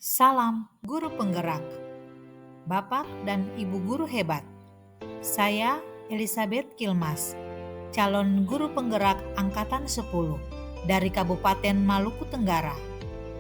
Salam guru penggerak, Bapak dan Ibu guru hebat. Saya Elizabeth Kilmas, calon guru penggerak angkatan 10 dari Kabupaten Maluku Tenggara,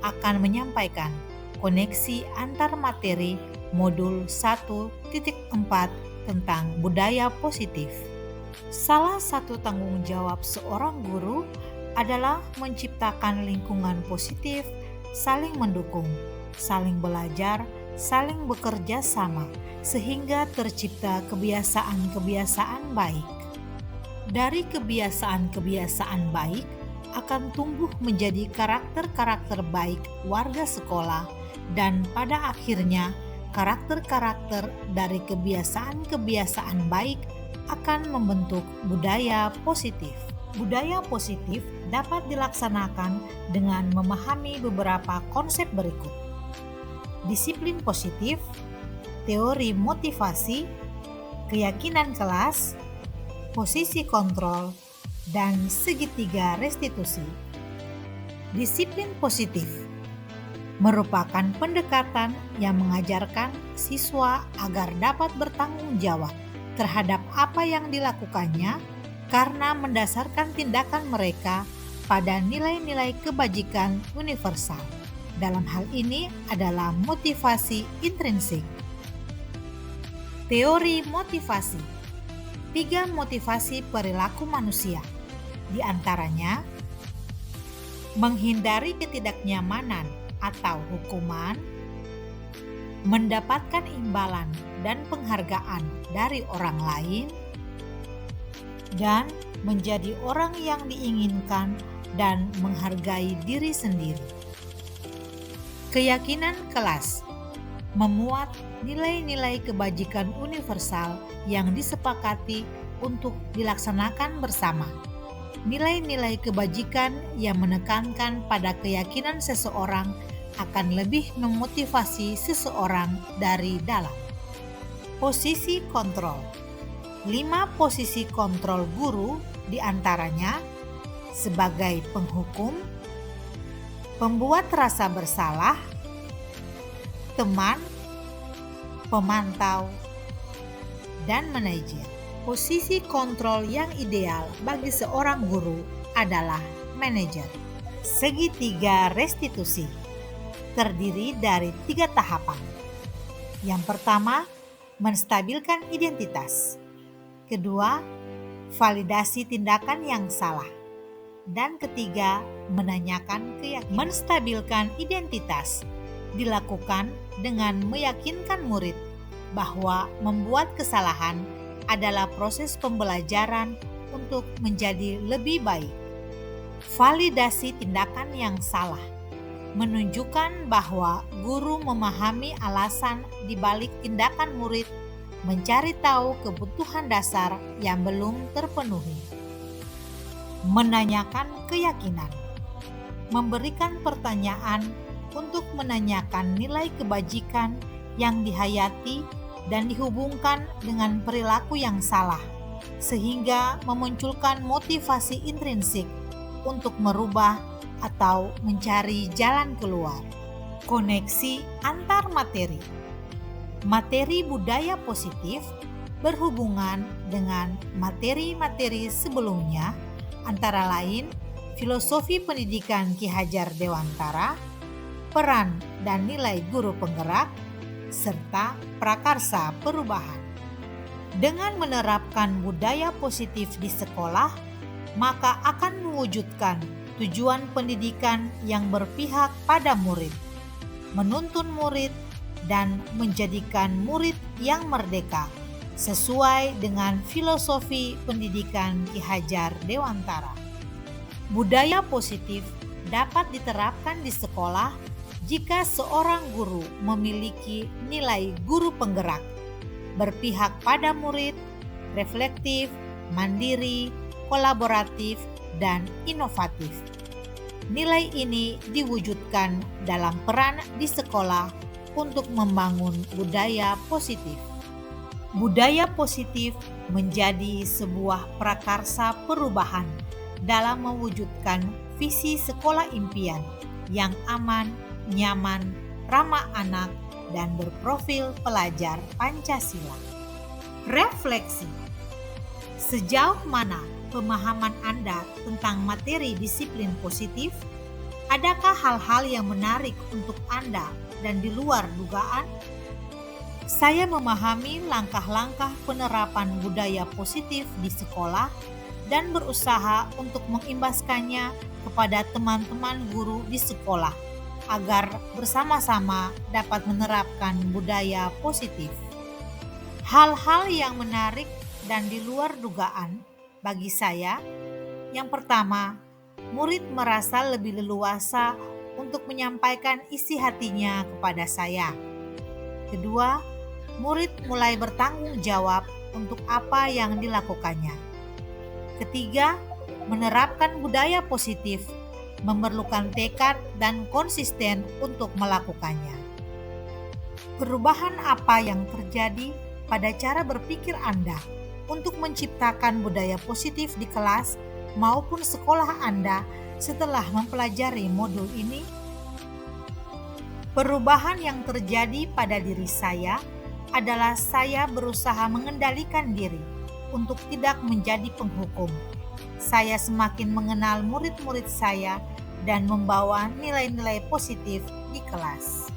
akan menyampaikan koneksi antar materi modul 1.4 tentang budaya positif. Salah satu tanggung jawab seorang guru adalah menciptakan lingkungan positif, saling mendukung, saling belajar, saling bekerja sama, sehingga tercipta kebiasaan-kebiasaan baik. Dari kebiasaan-kebiasaan baik akan tumbuh menjadi karakter-karakter baik warga sekolah, dan pada akhirnya karakter-karakter dari kebiasaan-kebiasaan baik akan membentuk budaya positif. Budaya positif dapat dilaksanakan dengan memahami beberapa konsep berikut: disiplin positif, teori motivasi, keyakinan kelas, posisi kontrol, dan segitiga restitusi. Disiplin positif merupakan pendekatan yang mengajarkan siswa agar dapat bertanggung jawab terhadap apa yang dilakukannya karena mendasarkan tindakan mereka pada nilai-nilai kebajikan universal. Dalam hal ini adalah motivasi intrinsik. Teori motivasi. 3 motivasi perilaku manusia, di antaranya menghindari ketidaknyamanan atau hukuman, mendapatkan imbalan dan penghargaan dari orang lain, dan menjadi orang yang diinginkan dan menghargai diri sendiri. Keyakinan kelas memuat nilai-nilai kebajikan universal yang disepakati untuk dilaksanakan bersama. Nilai-nilai kebajikan yang menekankan pada keyakinan seseorang akan lebih memotivasi seseorang dari dalam. Posisi kontrol. 5 posisi kontrol guru, diantaranya sebagai penghukum, pembuat rasa bersalah, teman, pemantau, dan manajer. Posisi kontrol yang ideal bagi seorang guru adalah manajer. Segitiga restitusi terdiri dari 3 tahapan. Yang pertama, menstabilkan identitas. Kedua, validasi tindakan yang salah. Dan ketiga, menanyakan keyakinan. Menstabilkan identitas dilakukan dengan meyakinkan murid bahwa membuat kesalahan adalah proses pembelajaran untuk menjadi lebih baik. Validasi tindakan yang salah menunjukkan bahwa guru memahami alasan di balik tindakan murid, mencari tahu kebutuhan dasar yang belum terpenuhi. Menanyakan keyakinan, memberikan pertanyaan untuk menanyakan nilai kebajikan yang dihayati dan dihubungkan dengan perilaku yang salah, sehingga memunculkan motivasi intrinsik untuk merubah atau mencari jalan keluar. Koneksi antar materi. Materi budaya positif berhubungan dengan materi-materi sebelumnya, antara lain filosofi pendidikan Ki Hajar Dewantara, peran dan nilai guru penggerak, serta prakarsa perubahan. Dengan menerapkan budaya positif di sekolah, maka akan mewujudkan tujuan pendidikan yang berpihak pada murid, menuntun murid, dan menjadikan murid yang merdeka sesuai dengan filosofi pendidikan Ki Hajar Dewantara. Budaya positif dapat diterapkan di sekolah jika seorang guru memiliki nilai guru penggerak, berpihak pada murid, reflektif, mandiri, kolaboratif, dan inovatif. Nilai ini diwujudkan dalam peran di sekolah untuk membangun budaya positif. Budaya positif menjadi sebuah prakarsa perubahan dalam mewujudkan visi sekolah impian yang aman, nyaman, ramah anak, dan berprofil pelajar Pancasila. Refleksi. Sejauh mana pemahaman Anda tentang materi disiplin positif? Adakah hal-hal yang menarik untuk Anda dan di luar dugaan? Saya memahami langkah-langkah penerapan budaya positif di sekolah dan berusaha untuk mengimbaskannya kepada teman-teman guru di sekolah agar bersama-sama dapat menerapkan budaya positif. Hal-hal yang menarik dan di luar dugaan bagi saya, yang pertama, murid merasa lebih leluasa untuk menyampaikan isi hatinya kepada saya. Kedua, murid mulai bertanggung jawab untuk apa yang dilakukannya. Ketiga, menerapkan budaya positif memerlukan tekad dan konsisten untuk melakukannya. Perubahan apa yang terjadi pada cara berpikir Anda untuk menciptakan budaya positif di kelas maupun sekolah Anda setelah mempelajari modul ini? Perubahan yang terjadi pada diri saya adalah saya berusaha mengendalikan diri untuk tidak menjadi penghukum. Saya semakin mengenal murid-murid saya dan membawa nilai-nilai positif di kelas.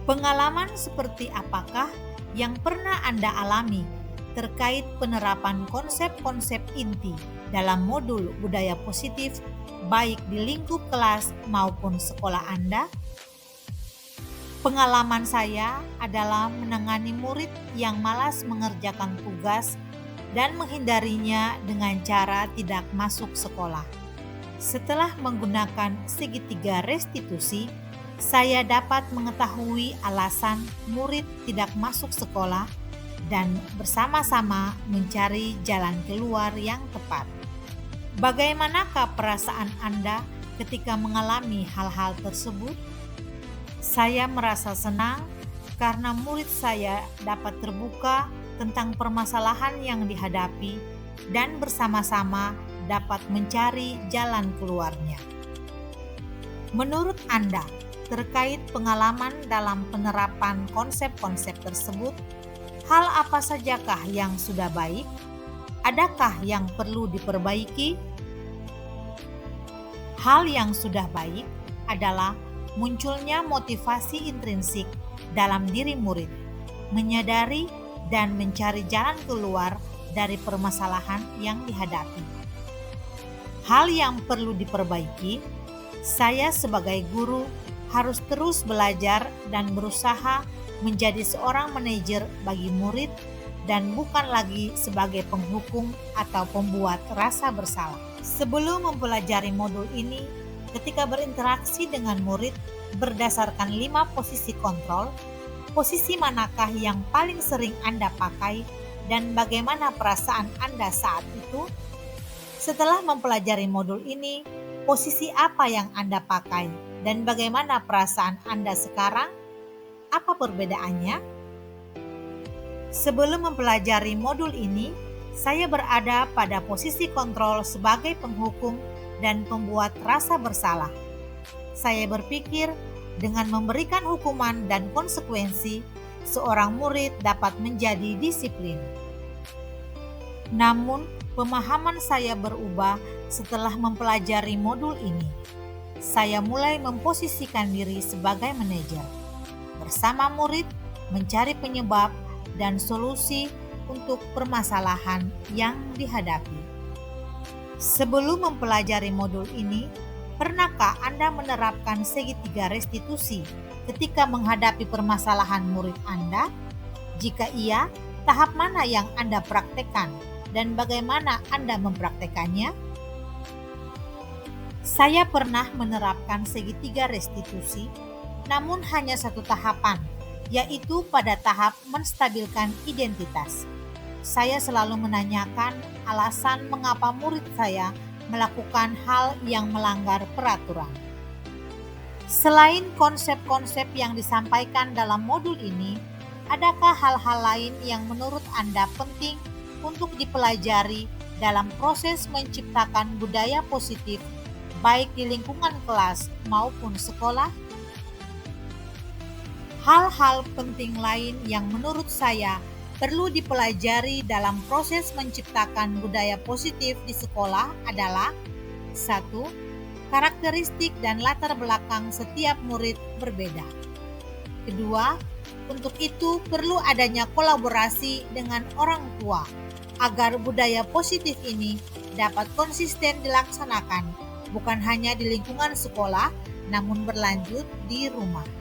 Pengalaman seperti apakah yang pernah Anda alami terkait penerapan konsep-konsep inti dalam modul budaya positif baik di lingkup kelas maupun sekolah Anda? Pengalaman saya adalah menangani murid yang malas mengerjakan tugas dan menghindarinya dengan cara tidak masuk sekolah. Setelah menggunakan segitiga restitusi, saya dapat mengetahui alasan murid tidak masuk sekolah dan bersama-sama mencari jalan keluar yang tepat. Bagaimanakah perasaan Anda ketika mengalami hal-hal tersebut? Saya merasa senang karena murid saya dapat terbuka tentang permasalahan yang dihadapi dan bersama-sama dapat mencari jalan keluarnya. Menurut Anda, terkait pengalaman dalam penerapan konsep-konsep tersebut, hal apa sajakah yang sudah baik? Adakah yang perlu diperbaiki? Hal yang sudah baik adalah munculnya motivasi intrinsik dalam diri murid, menyadari dan mencari jalan keluar dari permasalahan yang dihadapi. Hal yang perlu diperbaiki, saya sebagai guru harus terus belajar dan berusaha menjadi seorang manajer bagi murid dan bukan lagi sebagai penghukum atau pembuat rasa bersalah. Sebelum mempelajari modul ini, ketika berinteraksi dengan murid berdasarkan 5 posisi kontrol, posisi manakah yang paling sering Anda pakai dan bagaimana perasaan Anda saat itu? Setelah mempelajari modul ini, posisi apa yang Anda pakai dan bagaimana perasaan Anda sekarang? Apa perbedaannya? Sebelum mempelajari modul ini, saya berada pada posisi kontrol sebagai penghukum dan pembuat rasa bersalah. Saya berpikir dengan memberikan hukuman dan konsekuensi, seorang murid dapat menjadi disiplin. Namun, pemahaman saya berubah setelah mempelajari modul ini. Saya mulai memposisikan diri sebagai manajer, bersama murid mencari penyebab dan solusi untuk permasalahan yang dihadapi. Sebelum mempelajari modul ini, pernahkah Anda menerapkan segitiga restitusi ketika menghadapi permasalahan murid Anda? Jika iya, tahap mana yang Anda praktekkan dan bagaimana Anda mempraktekannya? Saya pernah menerapkan segitiga restitusi, namun hanya satu tahapan, yaitu pada tahap menstabilkan identitas. Saya selalu menanyakan alasan mengapa murid saya melakukan hal yang melanggar peraturan. Selain konsep-konsep yang disampaikan dalam modul ini, adakah hal-hal lain yang menurut Anda penting untuk dipelajari dalam proses menciptakan budaya positif baik di lingkungan kelas maupun sekolah? Hal-hal penting lain yang menurut saya perlu dipelajari dalam proses menciptakan budaya positif di sekolah adalah: 1. Karakteristik dan latar belakang setiap murid berbeda. Kedua, untuk itu perlu adanya kolaborasi dengan orang tua agar budaya positif ini dapat konsisten dilaksanakan, bukan hanya di lingkungan sekolah, namun berlanjut di rumah.